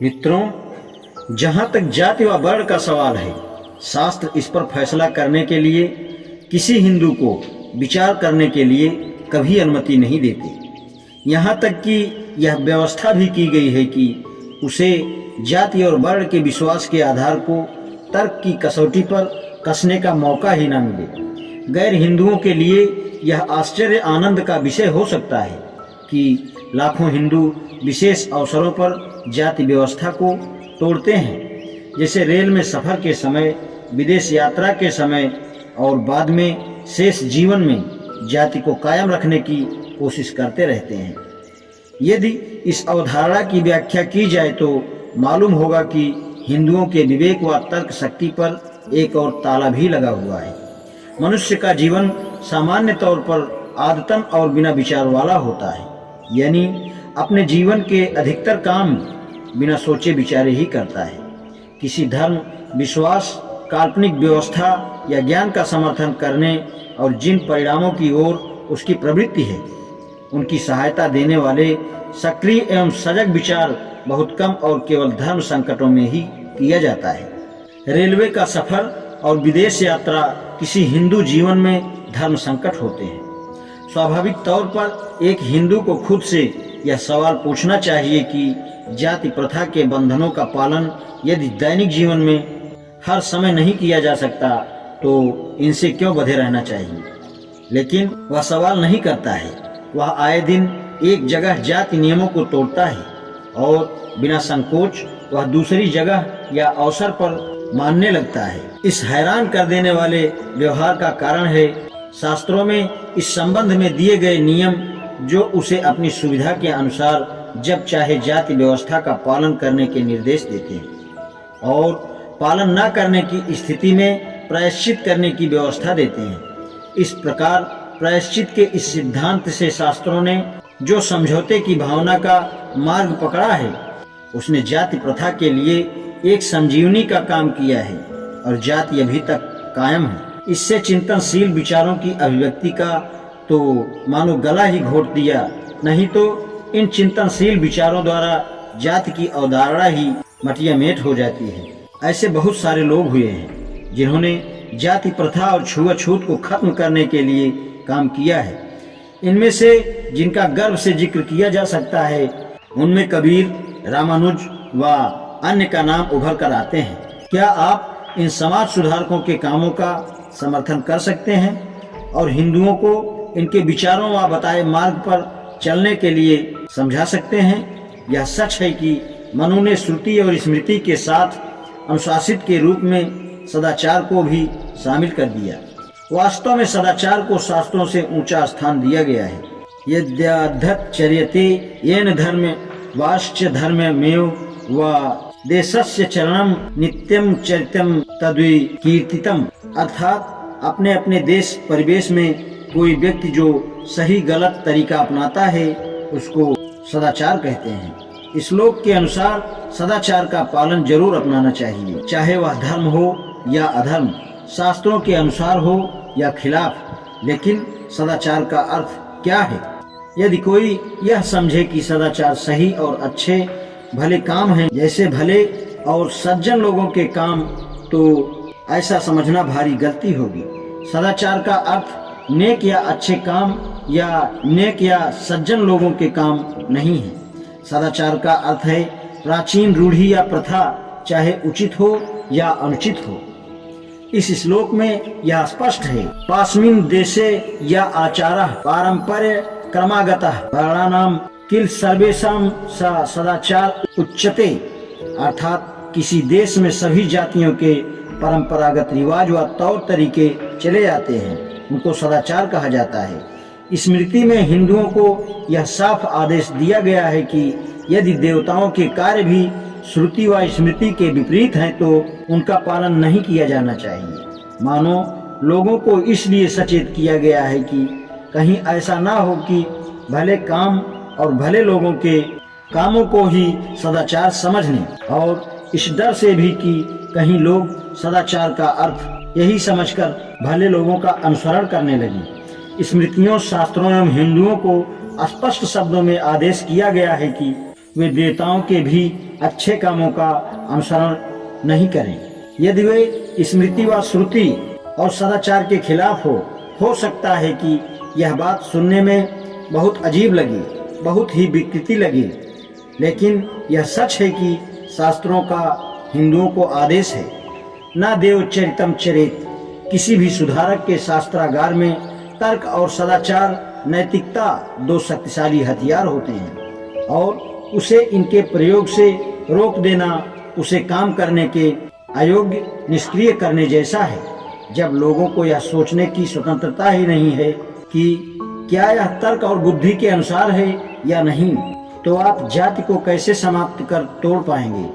मित्रों, जहाँ तक जाति व वर्ण का सवाल है, शास्त्र इस पर फैसला करने के लिए किसी हिंदू को विचार करने के लिए कभी अनुमति नहीं देते। यहाँ तक कि यह व्यवस्था भी की गई है कि उसे जाति और वर्ण के विश्वास के आधार को तर्क की कसौटी पर कसने का मौका ही न मिले। गैर हिंदुओं के लिए यह आश्चर्य आनंद का विषय हो सकता है कि लाखों हिंदू विशेष अवसरों पर जाति व्यवस्था को तोड़ते हैं, जैसे रेल में सफर के समय, विदेश यात्रा के समय और बाद में शेष जीवन में जाति को कायम रखने की कोशिश करते रहते हैं। यदि इस अवधारणा की व्याख्या की जाए तो मालूम होगा कि हिंदुओं के विवेक व तर्क शक्ति पर एक और ताला भी लगा हुआ है। मनुष्य का जीवन सामान्य तौर पर आदतन और बिना विचार वाला होता है, यानी अपने जीवन के अधिकतर काम बिना सोचे विचारे ही करता है। किसी धर्म, विश्वास, काल्पनिक व्यवस्था या ज्ञान का समर्थन करने और जिन परिणामों की ओर उसकी प्रवृत्ति है, उनकी सहायता देने वाले सक्रिय एवं सजग विचार बहुत कम और केवल धर्म संकटों में ही किया जाता है। रेलवे का सफर और विदेश यात्रा किसी हिंदू जीवन में धर्म संकट होते हैं। स्वाभाविक तौर पर एक हिंदू को खुद से यह सवाल पूछना चाहिए कि जाति प्रथा के बंधनों का पालन यदि दैनिक जीवन में हर समय नहीं किया जा सकता तो इनसे क्यों बंधे रहना चाहिए। लेकिन वह सवाल नहीं करता है। वह आए दिन एक जगह जाति नियमों को तोड़ता है और बिना संकोच वह दूसरी जगह या अवसर पर मानने लगता है। इस हैरान कर देने वाले व्यवहार का कारण है शास्त्रों में इस संबंध में दिए गए नियम, जो उसे अपनी सुविधा के अनुसार जब चाहे जाति व्यवस्था का पालन करने के निर्देश देते हैं और पालन न करने की स्थिति में प्रायश्चित करने की व्यवस्था देते हैं। इस प्रकार प्रायश्चित के इस सिद्धांत से शास्त्रों ने जो समझौते की भावना का मार्ग पकड़ा है, उसने जाति प्रथा के लिए एक संजीवनी का काम किया है और जाति अभी तक कायम है। इससे चिंतनशील विचारों की अभिव्यक्ति का तो मानो गला ही घोट दिया, नहीं तो इन चिंतनशील विचारों द्वारा जाति की अवधारणा ही मटियामेट हो जाती है। ऐसे बहुत सारे लोग हुए हैं जिन्होंने जाति प्रथा और छुआछूत को खत्म करने के लिए काम किया है। इनमें से जिनका गर्व से जिक्र किया जा सकता है, उनमें कबीर, रामानुज व अन्य का नाम उभर कर आते हैं। क्या आप इन समाज सुधारकों के कामों का समर्थन कर सकते हैं और हिंदुओं को इनके विचारों व बताए मार्ग पर चलने के लिए समझा सकते हैं? यह सच है कि मनु ने श्रुति और स्मृति के साथ अनुशासित के रूप में सदाचार को भी शामिल कर दिया। वास्तव में सदाचार को शास्त्रों से ऊंचा स्थान दिया गया है। यद्याद्धतचर्यते येन धर्म वाश्च धर्ममेव व देशस्य चरणम नित्यम चरितम तद्वि कीर्तितम। अर्थात अपने अपने देश परिवेश में कोई व्यक्ति जो सही गलत तरीका अपनाता है, उसको सदाचार कहते हैं। श्लोक के अनुसार सदाचार का पालन जरूर अपनाना चाहिए, चाहे वह धर्म हो या अधर्म, शास्त्रों के अनुसार हो या खिलाफ। लेकिन सदाचार का अर्थ क्या है? यदि कोई यह समझे कि सदाचार सही और अच्छे भले काम हैं, जैसे भले और सज्जन लोगों के काम, तो ऐसा समझना भारी गलती होगी। सदाचार का अर्थ नेक या अच्छे काम या नेक या सज्जन लोगों के काम नहीं है। सदाचार का अर्थ है प्राचीन रूढ़ी या प्रथा, चाहे उचित हो या अनुचित हो। इस श्लोक में यह स्पष्ट है। पास्मिन् देशे या आचारः पारंपर्य क्रमागतः वर्णानाम किल सर्वेषां स सदाचार उच्यते। अर्थात किसी देश में सभी जातियों के परंपरागत रिवाज व तौर तरीके चले आते हैं, उनको सदाचार कहा जाता है। स्मृति में हिंदुओं को यह साफ आदेश दिया गया है कि यदि देवताओं के कार्य भी श्रुति व स्मृति के विपरीत हैं तो उनका पालन नहीं किया जाना चाहिए। मानो लोगों को इसलिए सचेत किया गया है कि कहीं ऐसा ना हो कि भले काम और भले लोगों के कामों को ही सदाचार समझ लें, और इस डर से भी कि कहीं लोग सदाचार का अर्थ यही समझकर भले लोगों का अनुसरण करने लगे। स्मृतियों, शास्त्रों एवं हिंदुओं को स्पष्ट शब्दों में आदेश किया गया है कि वे देवताओं के भी अच्छे कामों का अनुसरण नहीं करें। यदि वे स्मृति व श्रुति और सदाचार के खिलाफ हो सकता है कि यह बात सुनने में बहुत अजीब लगी, बहुत ही विकृति लगी, लेकिन यह सच है कि शास्त्रों का हिंदुओं को आदेश है, न देव चरितम चरित। किसी भी सुधारक के शास्त्रागार में तर्क और सदाचार, नैतिकता दो शक्तिशाली हथियार होते हैं और उसे इनके प्रयोग से रोक देना उसे काम करने के अयोग्य निष्क्रिय करने जैसा है। जब लोगों को यह सोचने की स्वतंत्रता ही नहीं है कि क्या यह तर्क और बुद्धि के अनुसार है या नहीं, तो आप जाति को कैसे समाप्त कर तोड़ पाएंगे।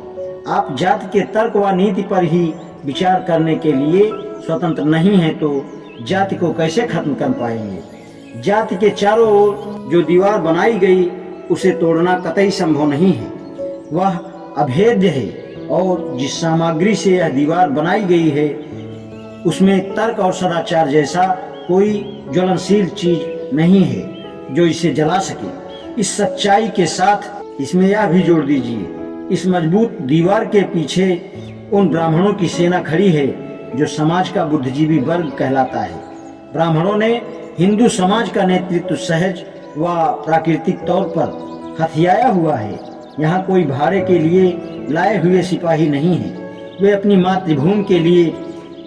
आप जाति के तर्क व नीति पर ही विचार करने के लिए स्वतंत्र नहीं है तो जाति को कैसे खत्म कर पाएंगे। जाति के चारों ओर जो दीवार बनाई गई उसे तोड़ना कतई संभव नहीं है, वह अभेद्य है और जिस सामग्री से यह दीवार बनाई गई है उसमें तर्क और सदाचार जैसा कोई ज्वलनशील चीज नहीं है जो इसे जला सके। इस सच्चाई के साथ इसमें यह भी जोड़ दीजिए, इस मजबूत दीवार के पीछे उन ब्राह्मणों की सेना खड़ी है जो समाज का बुद्धिजीवी वर्ग कहलाता है। ब्राह्मणों ने हिंदू समाज का नेतृत्व सहज व प्राकृतिक तौर पर हथियाया हुआ है। यहाँ कोई भाड़े के लिए लाए हुए सिपाही नहीं है, वे अपनी मातृभूमि के लिए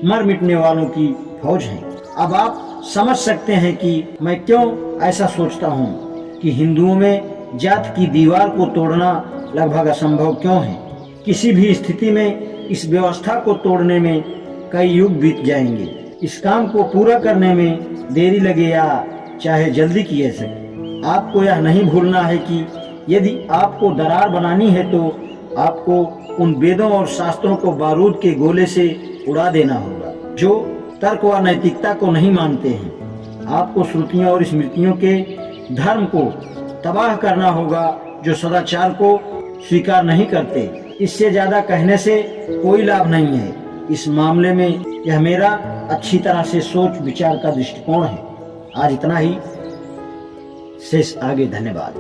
मर मिटने वालों की फौज हैं। अब आप समझ सकते हैं कि मैं क्यों ऐसा सोचता हूँ कि हिंदुओं में जात की दीवार को तोड़ना लगभग असंभव क्यों है। किसी भी स्थिति में इस व्यवस्था को तोड़ने में कई युग बीत जाएंगे। इस काम को पूरा करने में देरी लगे या चाहे जल्दी किए सके, आपको यह नहीं भूलना है कि यदि आपको दरार बनानी है तो आपको उन वेदों और शास्त्रों को बारूद के गोले से उड़ा देना होगा जो तर्क व नैतिकता को नहीं मानते हैं। आपको श्रुतियों और स्मृतियों के धर्म को तबाह करना होगा जो सदाचार को स्वीकार नहीं करते। इससे ज्यादा कहने से कोई लाभ नहीं है। इस मामले में यह मेरा अच्छी तरह से सोच विचार का दृष्टिकोण है। आज इतना ही, शेष आगे। धन्यवाद।